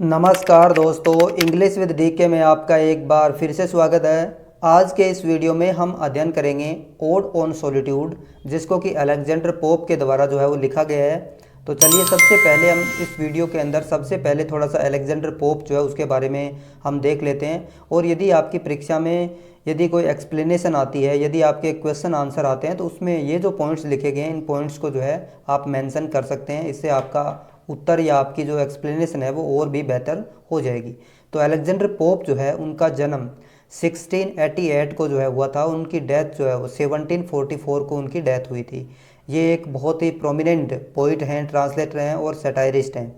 नमस्कार दोस्तों, English with DK में आपका एक बार फिर से स्वागत है। आज के इस वीडियो में हम अध्ययन करेंगे ओड ऑन सॉलिट्यूड, जिसको कि अलेक्जेंडर पोप के द्वारा जो है वो लिखा गया है। तो चलिए सबसे पहले हम इस वीडियो के अंदर सबसे पहले थोड़ा सा अलेक्जेंडर पोप जो है उसके बारे में हम देख लेते हैं। और यदि आपकी परीक्षा में यदि कोई एक्सप्लेनेशन आती है, यदि आपके क्वेश्चन आंसर आते हैं, तो उसमें ये जो पॉइंट्स लिखे गए हैं, इन पॉइंट्स को जो है आप मेंशन कर सकते हैं। इससे आपका उत्तर या आपकी जो एक्सप्लेनेशन है वो और भी बेहतर हो जाएगी। तो अलेक्जेंडर पोप जो है उनका जन्म 1688 को जो है हुआ था। उनकी डेथ जो है वो 1744 को उनकी डेथ हुई थी। ये एक बहुत ही प्रोमिनेंट पोइट हैं, ट्रांसलेटर हैं और सैटायरिस्ट हैं।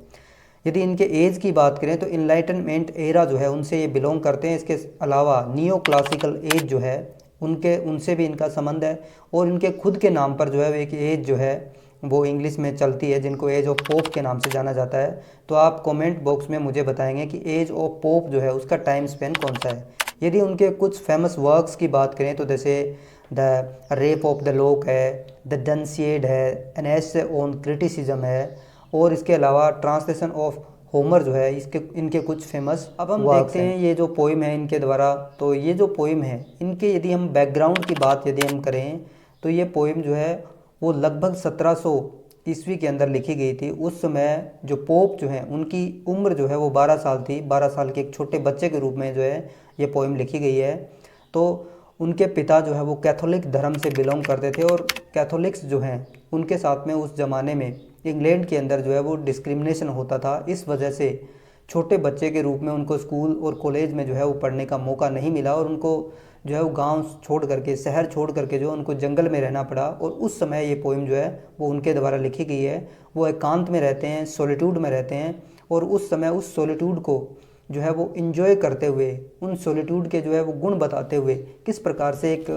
यदि इनके एज की बात करें तो इनलाइटनमेंट एरा जो है उनसे ये बिलोंग करते हैं। इसके अलावा नियो क्लासिकल एज जो है उनसे भी इनका संबंध है। और इनके खुद के नाम पर जो है एक एज जो है वो इंग्लिश में चलती है, जिनको एज ऑफ पोप के नाम से जाना जाता है। तो आप कमेंट बॉक्स में मुझे बताएंगे कि एज ऑफ पोप जो है उसका टाइम स्पेन कौन सा है। यदि उनके कुछ फेमस वर्क्स की बात करें तो जैसे the rape of the lock है, द डनसिएड है, एन एसे ऑन क्रिटिसिज्म है, और इसके अलावा ट्रांसलेशन ऑफ होमर जो है इसके इनके कुछ फेमस। अब हम देखते हैं ये जो पोइम है इनके द्वारा। तो ये जो पोइम है इनके, यदि हम बैकग्राउंड की बात यदि हम करें तो ये पोइम जो है वो लगभग 1700 ईस्वी के अंदर लिखी गई थी। उस समय जो पोप जो है उनकी उम्र जो है वो 12 साल थी। 12 साल के एक छोटे बच्चे के रूप में जो है ये पोइम लिखी गई है। तो उनके पिता जो है वो कैथोलिक धर्म से बिलोंग करते थे, और कैथोलिक्स जो हैं उनके साथ में उस ज़माने में इंग्लैंड के अंदर जो है वो डिस्क्रिमिनेशन होता था। इस वजह से छोटे बच्चे के रूप में उनको स्कूल और कॉलेज में जो है वो पढ़ने का मौका नहीं मिला, और उनको जो है वो गांव छोड़ करके, शहर छोड़ करके जो उनको जंगल में रहना पड़ा। और उस समय ये पोइम जो है वो उनके द्वारा लिखी गई है। वो एकांत में रहते हैं, सॉलिट्यूड में रहते हैं, और उस समय उस सॉलिट्यूड को जो है वो इंजॉय करते हुए, उन सॉलिट्यूड के जो है वो गुण बताते हुए किस प्रकार से एक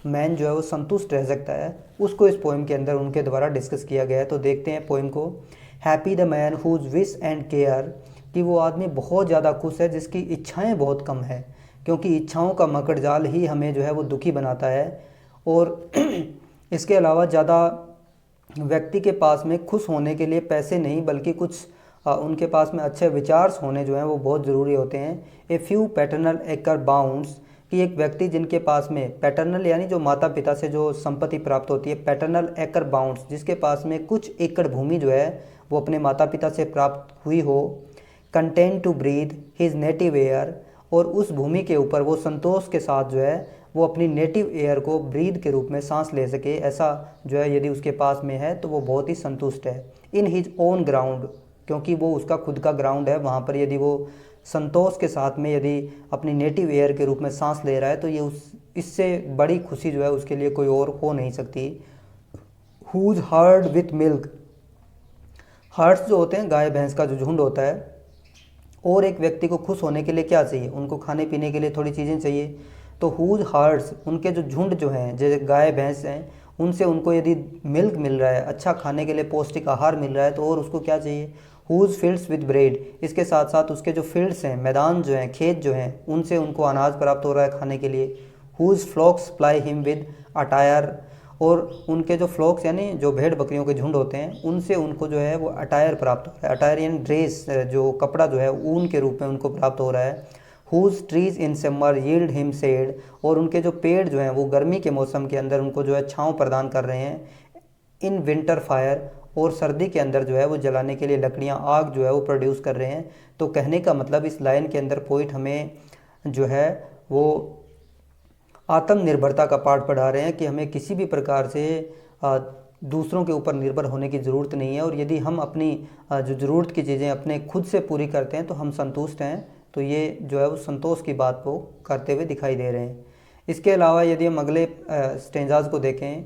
मैन जो है वो संतुष्ट रह सकता है, उसको इस पोइम के अंदर उनके द्वारा डिस्कस किया गया है। तो देखते हैं पोइम को। Happy the man whose wish and care, कि वो आदमी बहुत ज़्यादा खुश है जिसकी इच्छाएं बहुत कम है, क्योंकि इच्छाओं का मकड़जाल ही हमें जो है वो दुखी बनाता है। और इसके अलावा ज़्यादा व्यक्ति के पास में खुश होने के लिए पैसे नहीं, बल्कि कुछ उनके पास में अच्छे विचार्स होने जो हैं वो बहुत ज़रूरी होते हैं। A few paternal acre bounds, कि एक व्यक्ति जिनके पास में पैटर्नल यानी जो माता पिता से जो संपत्ति प्राप्त होती है, पैटर्नल एकर बाउंड्स, जिसके पास में कुछ एकड़ भूमि जो है वो अपने माता पिता से प्राप्त हुई हो। Content to breathe his native air, और उस भूमि के ऊपर वो संतोष के साथ जो है वो अपनी नेटिव एयर को ब्रीद के रूप में सांस ले सके, ऐसा जो है यदि उसके पास में है तो वो बहुत ही संतुष्ट है। इन हिज ओन ग्राउंड, क्योंकि वो उसका खुद का ग्राउंड है, वहाँ पर यदि वो संतोष के साथ में यदि अपनी नेटिव एयर के रूप में सांस ले रहा है तो ये इससे बड़ी खुशी जो है उसके लिए कोई और हो नहीं सकती। Whose herd with milk, herds जो होते हैं गाय भैंस का जो झुंड होता है। और एक व्यक्ति को खुश होने के लिए क्या चाहिए, उनको खाने पीने के लिए थोड़ी चीज़ें चाहिए। तो हुज हर्ड्स, उनके जो झुंड जो हैं, जैसे गाय भैंस हैं, उनसे उनको यदि मिल्क मिल रहा है, अच्छा खाने के लिए पौष्टिक आहार मिल रहा है, तो और उसको क्या चाहिए। हुज फील्ड्स विद ब्रेड, इसके साथ साथ उसके जो फील्ड्स हैं, मैदान जो हैं, खेत जो हैं, उनसे उनको अनाज प्राप्त हो रहा है खाने के लिए। Whose flocks supply him with attire, और उनके जो फ्लॉक्स यानी जो भेड़ बकरियों के झुंड होते हैं, उनसे उनको जो है वो अटायर प्राप्त हो रहा है। अटायर यानी ड्रेस, जो कपड़ा जो है ऊन के रूप में उनको प्राप्त हो रहा है। Whose trees in summer yield him shade, और उनके जो पेड़ जो हैं वो गर्मी के मौसम के अंदर उनको जो है छाँव प्रदान कर रहे हैं। इन विंटर फायर, और सर्दी के अंदर जो है वो जलाने के लिए लकड़ियाँ, आग जो है वो प्रोड्यूस कर रहे हैं। तो कहने का मतलब इस लाइन के अंदर पोइट हमें जो है वो आत्मनिर्भरता का पाठ पढ़ा रहे हैं कि हमें किसी भी प्रकार से दूसरों के ऊपर निर्भर होने की ज़रूरत नहीं है, और यदि हम अपनी जो ज़रूरत की चीज़ें अपने खुद से पूरी करते हैं तो हम संतुष्ट हैं। तो ये जो है वो संतोष की बात को करते हुए दिखाई दे रहे हैं। इसके अलावा यदि हम अगले स्टेंजाज को देखें,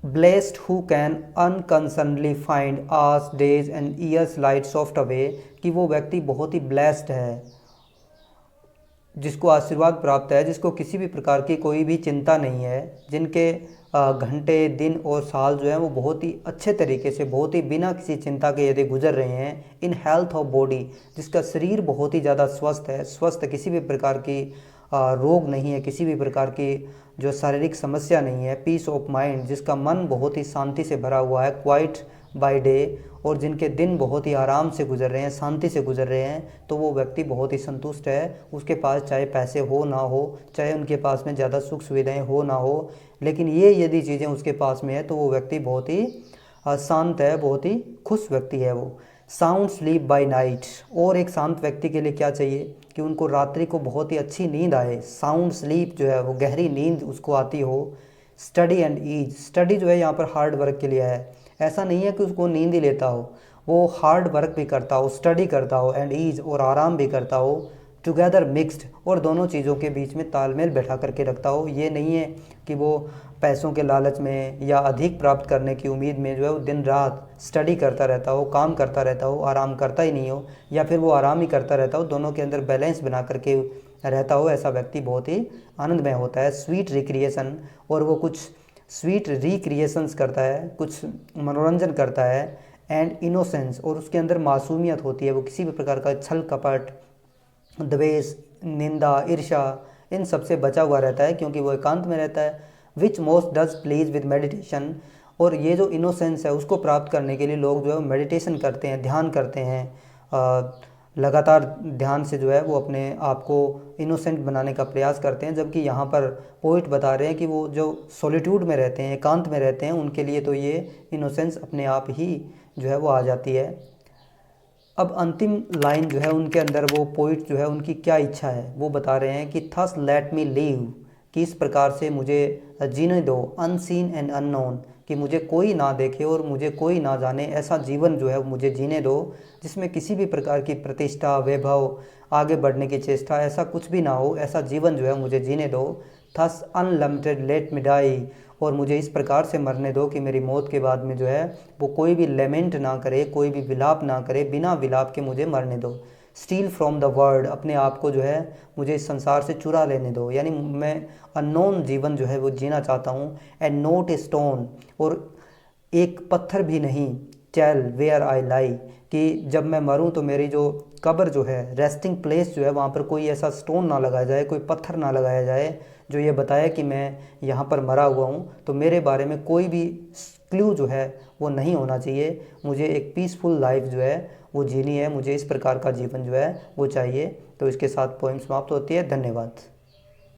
blessed who can unconcernedly find hours days and years slide soft away, कि वो व्यक्ति बहुत ही ब्लेस्ड है, जिसको आशीर्वाद प्राप्त है, जिसको किसी भी प्रकार की कोई भी चिंता नहीं है, जिनके घंटे, दिन और साल जो हैं वो बहुत ही अच्छे तरीके से, बहुत ही बिना किसी चिंता के यदि गुजर रहे हैं। इन हेल्थ ऑफ बॉडी, जिसका शरीर बहुत ही ज़्यादा स्वस्थ है, स्वस्थ, किसी भी प्रकार की रोग नहीं है, किसी भी प्रकार की जो शारीरिक समस्या नहीं है। पीस ऑफ माइंड, जिसका मन बहुत ही शांति से भरा हुआ है। क्वाइट बाय डे, और जिनके दिन बहुत ही आराम से गुजर रहे हैं, शांति से गुजर रहे हैं, तो वो व्यक्ति बहुत ही संतुष्ट है। उसके पास चाहे पैसे हो ना हो, चाहे उनके पास में ज़्यादा सुख सुविधाएं हो ना हो, लेकिन ये यदि चीज़ें उसके पास में है तो वो व्यक्ति बहुत ही शांत है, बहुत ही खुश व्यक्ति है वो। साउंड स्लीप बाय नाइट, और एक शांत व्यक्ति के लिए क्या चाहिए कि उनको रात्रि को बहुत ही अच्छी नींद आए। साउंड स्लीप जो है वो गहरी नींद उसको आती हो। स्टडी एंड ईज, स्टडी जो है यहाँ पर हार्ड वर्क के लिए है। ऐसा नहीं है कि उसको नींद ही लेता हो, वो हार्ड वर्क भी करता हो, स्टडी करता हो, एंड ईज और आराम भी करता हो। टुगेदर मिक्स्ड, और दोनों चीज़ों के बीच में तालमेल बैठा करके रखता हो। ये नहीं है कि वो पैसों के लालच में या अधिक प्राप्त करने की उम्मीद में जो है वो दिन रात स्टडी करता रहता हो, काम करता रहता हो, आराम करता ही नहीं हो, या फिर वो आराम ही करता रहता हो, दोनों के अंदर बैलेंस बना करके रहता हो। ऐसा व्यक्ति बहुत ही आनंदमय होता है। स्वीट रिक्रिएशन, और वो कुछ स्वीट रिक्रिएशंस करता है, कुछ मनोरंजन करता है। एंड इनोसेंस, और उसके अंदर मासूमियत होती है, वो किसी भी प्रकार का छल कपट, द्वेष, निंदा, ईर्ष्या, इन सब से बचा हुआ रहता है, क्योंकि वो एकांत में रहता है। Which most does please with meditation, और ये जो इनोसेंस है उसको प्राप्त करने के लिए लोग जो है मेडिटेशन करते हैं, ध्यान करते हैं। लगातार ध्यान से जो है वो अपने आप को इनोसेंट बनाने का प्रयास करते हैं। जबकि यहाँ पर पोइट बता रहे हैं कि वो जो सॉलिट्यूड में रहते हैं, एकांत में रहते हैं, उनके लिए तो ये इनोसेंस अपने आप ही जो है वो आ जाती है। अब अंतिम लाइन जो है उनके अंदर, वो पोइट जो है उनकी क्या इच्छा है वो बता रहे हैं कि थस लेट मी लिव, कि इस प्रकार से मुझे जीने दो। अनसीन एंड अननोन, कि मुझे कोई ना देखे और मुझे कोई ना जाने, ऐसा जीवन जो है मुझे जीने दो जिसमें किसी भी प्रकार की प्रतिष्ठा, वैभव, आगे बढ़ने की चेष्टा, ऐसा कुछ भी ना हो। ऐसा जीवन जो है मुझे जीने दो। Thus unlimited let me die, और मुझे इस प्रकार से मरने दो कि मेरी मौत के बाद में जो है वो कोई भी लेमेंट ना करे, कोई भी विलाप ना करे, बिना विलाप के मुझे मरने दो। स्टील फ्रॉम द वर्ल्ड, अपने आप को जो है मुझे इस संसार से चुरा लेने दो, यानी मैं अननोन जीवन जो है वो जीना चाहता हूँ। एंड नोट ए स्टोन, और एक पत्थर भी नहीं, टेल वेयर आई लाई, कि जब मैं मरूं तो मेरी जो कब्र जो है, रेस्टिंग प्लेस जो है, वहाँ पर कोई ऐसा स्टोन ना लगाया जाए, कोई पत्थर ना लगाया जाए जो ये बताए कि मैं यहाँ पर मरा हुआ हूँ। तो मेरे बारे में कोई भी क्लू जो है वो नहीं होना चाहिए। मुझे एक पीसफुल लाइफ जो है वो जीनी है, मुझे इस प्रकार का जीवन जो है वो चाहिए। तो इसके साथ पोएम समाप्त होती है। धन्यवाद।